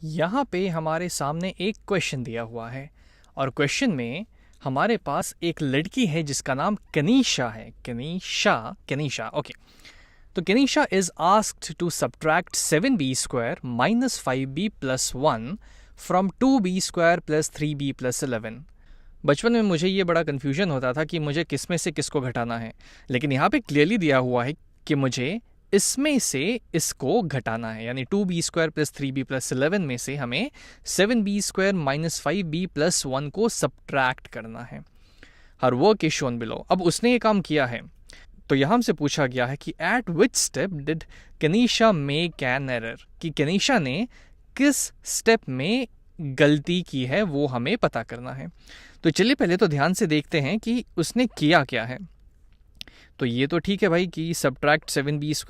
यहाँ पे हमारे सामने एक क्वेश्चन दिया हुआ है और क्वेश्चन में हमारे पास एक लड़की है जिसका नाम कनीशा है। कनीशा ओके। तो Kanisha is asked to subtract 7b² - 5b + 1 from 2b² + 3b + 11। बचपन में मुझे ये बड़ा कन्फ्यूजन होता था कि मुझे किस में से किसको घटाना है, लेकिन यहाँ पे क्लियरली दिया हुआ है कि मुझे इसमें से इसको घटाना है, यानी 2b² + 3b + 11 में से हमें 7b² - 5b + 1 को सब्ट्रैक्ट करना है। Her work is shown below. अब उसने ये काम किया है तो यहाँ हमसे पूछा गया है कि at which step did Kanisha make an error, कि कनीशा ने किस स्टेप में गलती की है वो हमें पता करना है। तो चलिए पहले तो ध्यान से देखते हैं कि उसने किया क्या है। तो ये तो ठीक है भाई कि subtract 7b² -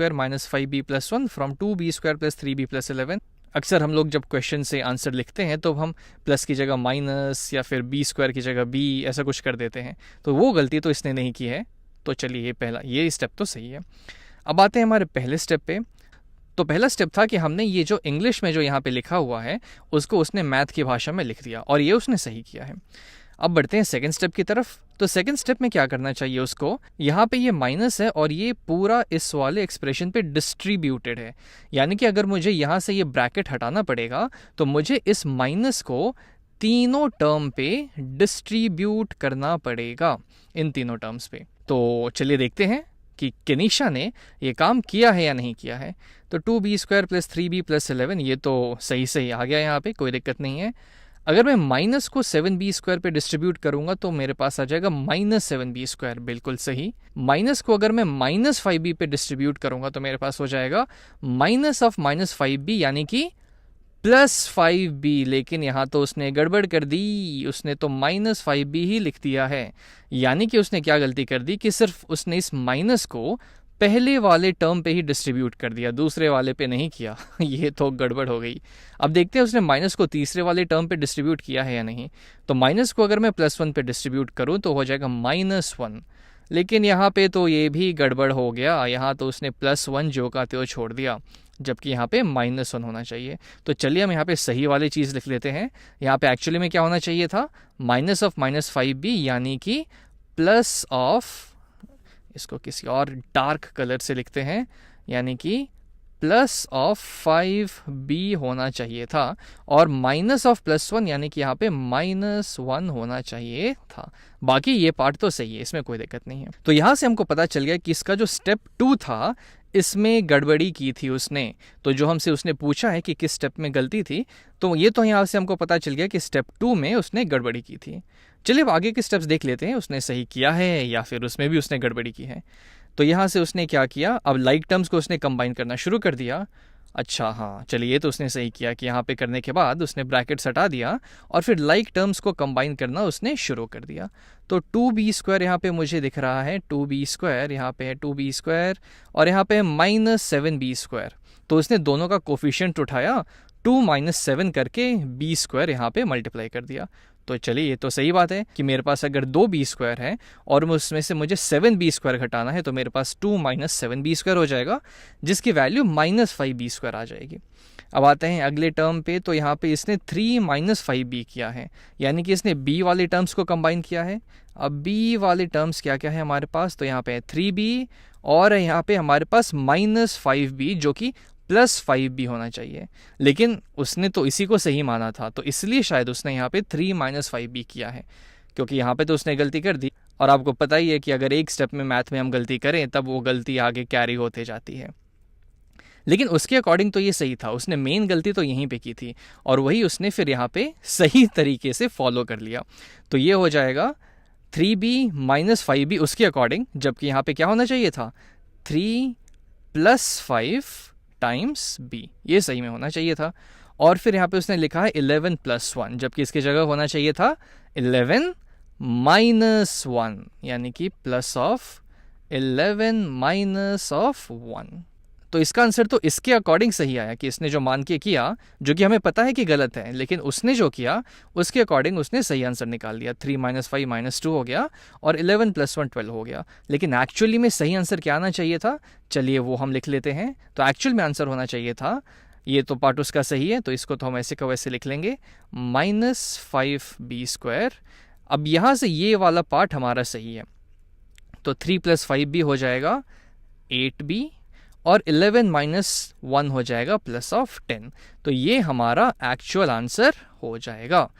5b + 1 from 2b² + 3b + 11। अक्सर हम लोग जब क्वेश्चन से आंसर लिखते हैं तो हम प्लस की जगह माइनस या फिर b² की जगह b ऐसा कुछ कर देते हैं, तो वो गलती तो इसने नहीं की है। तो चलिए ये स्टेप तो सही है। अब आते हैं हमारे पहले स्टेप पे। तो पहला स्टेप था कि हमने ये जो इंग्लिश में जो यहाँ पे लिखा हुआ है उसको उसने मैथ की भाषा में लिख दिया और ये उसने सही किया है। अब बढ़ते हैं सेकंड स्टेप की तरफ। तो सेकंड स्टेप में क्या करना चाहिए उसको, यहाँ पे ये माइनस है और ये पूरा इस वाले एक्सप्रेशन पे डिस्ट्रीब्यूटेड है, यानी कि अगर मुझे यहाँ से ये ब्रैकेट हटाना पड़ेगा तो मुझे इस माइनस को तीनों टर्म पे डिस्ट्रीब्यूट करना पड़ेगा, इन तीनों टर्म्स पे। तो चलिए देखते हैं कि कनीशा ने ये काम किया है या नहीं किया है। तो 2b² + 3b + 11 ये तो सही आ गया, यहाँ पे कोई दिक्कत नहीं है। अगर मैं माइनस को 7b² पे डिस्ट्रीब्यूट करूंगा तो मेरे पास आ जाएगा -7b², बिल्कुल सही। माइनस को अगर मैं -5b पे डिस्ट्रीब्यूट करूंगा तो मेरे पास हो जाएगा -5b, यानी कि +5b। लेकिन यहाँ तो उसने गड़बड़ कर दी, उसने तो -5b ही लिख दिया है। यानी कि उसने क्या गलती कर दी कि सिर्फ उसने इस माइनस को पहले वाले टर्म पे ही डिस्ट्रीब्यूट कर दिया, दूसरे वाले पे नहीं किया। ये तो गड़बड़ हो गई। अब देखते हैं उसने माइनस को तीसरे वाले टर्म पे डिस्ट्रीब्यूट किया है या नहीं। तो माइनस को अगर मैं +1 पे डिस्ट्रीब्यूट करूँ तो हो जाएगा -1, लेकिन यहाँ पे तो ये भी गड़बड़ हो गया। यहाँ तो उसने +1 जो का त्यों छोड़ दिया, जबकि यहाँ पे -1 होना चाहिए। तो चलिए हम यहाँ पे सही वाली चीज़ लिख लेते हैं। यहाँ पे एक्चुअली में क्या होना चाहिए था, -5b, यानी कि प्लस ऑफ, इसको किसी और डार्क कलर से लिखते हैं, यानी कि +5b होना चाहिए था और -+1 यानी कि यहाँ पे -1 होना चाहिए था। बाकी ये पार्ट तो सही है, इसमें कोई दिक्कत नहीं है। तो यहाँ से हमको पता चल गया कि इसका जो स्टेप 2 था इसमें गड़बड़ी की थी उसने। तो जो हमसे उसने पूछा है कि किस स्टेप में गलती थी, तो ये तो यहाँ से हमको पता चल गया कि स्टेप 2 में उसने गड़बड़ी की थी। चलिए अब आगे के स्टेप्स देख लेते हैं, उसने सही किया है या फिर उसमें भी उसने गड़बड़ी की है। तो यहाँ से उसने क्या किया, अब लाइक टर्म्स को उसने कंबाइन करना शुरू कर दिया। अच्छा हाँ, चलिए ये तो उसने सही किया कि यहाँ पे करने के बाद उसने ब्रैकेट्स हटा दिया और फिर लाइक टर्म्स को कंबाइन करना उसने शुरू कर दिया। तो 2b² यहाँ पे मुझे दिख रहा है, 2b², यहाँ पे है 2b² और यहाँ पे -7b²। तो उसने दोनों का कोफिशिएंट उठाया, 2 - 7 करके b² यहाँ पे मल्टीप्लाई कर दिया। तो चलिए ये तो सही बात है कि मेरे पास अगर 2b² है और उसमें से मुझे 7b² घटाना है तो मेरे पास 2 - 7b² हो जाएगा, जिसकी वैल्यू -5b² आ जाएगी। अब आते हैं अगले टर्म पे। तो यहाँ पे इसने 3 - 5b किया है, यानी कि इसने b वाले टर्म्स को कंबाइन किया है। अब b वाले टर्म्स क्या क्या है हमारे पास, तो यहाँ पे है 3b और यहाँ पे हमारे पास -5b जो कि +5b होना चाहिए, लेकिन उसने तो इसी को सही माना था, तो इसलिए शायद उसने यहाँ पे 3 - 5b किया है, क्योंकि यहाँ पे तो उसने गलती कर दी। और आपको पता ही है कि अगर एक स्टेप में मैथ में हम गलती करें तब वो गलती आगे कैरी होते जाती है। लेकिन उसके अकॉर्डिंग तो ये सही था, उसने मेन गलती तो यहीं पे की थी और वही उसने फिर यहाँ पे सही तरीके से फॉलो कर लिया। तो ये हो जाएगा 3b - 5b उसके अकॉर्डिंग, जबकि यहाँ पे क्या होना चाहिए था, 3 + 5 टाइम्स b, ये सही में होना चाहिए था। और फिर यहाँ पे उसने लिखा है 11 + 1, जबकि इसकी जगह होना चाहिए था 11 - 1, यानी कि +11 - 1। तो इसका आंसर तो इसके अकॉर्डिंग सही आया कि इसने जो मान के किया, जो कि हमें पता है कि गलत है, लेकिन उसने जो किया उसके अकॉर्डिंग उसने सही आंसर निकाल दिया। 3 - 5 - 2 हो गया और 11 + 1 12 हो गया। लेकिन एक्चुअली में सही आंसर क्या आना चाहिए था, चलिए वो हम लिख लेते हैं। तो एक्चुअल में आंसर होना चाहिए था ये तो पार्ट उसका सही है, तो इसको तो हम ऐसे का वैसे लिख लेंगे -5b²। अब यहाँ से ये वाला पार्ट हमारा सही है, तो 3 + 5b हो जाएगा 8b, और 11 - 1 हो जाएगा +10। तो ये हमारा एक्चुअल आंसर हो जाएगा।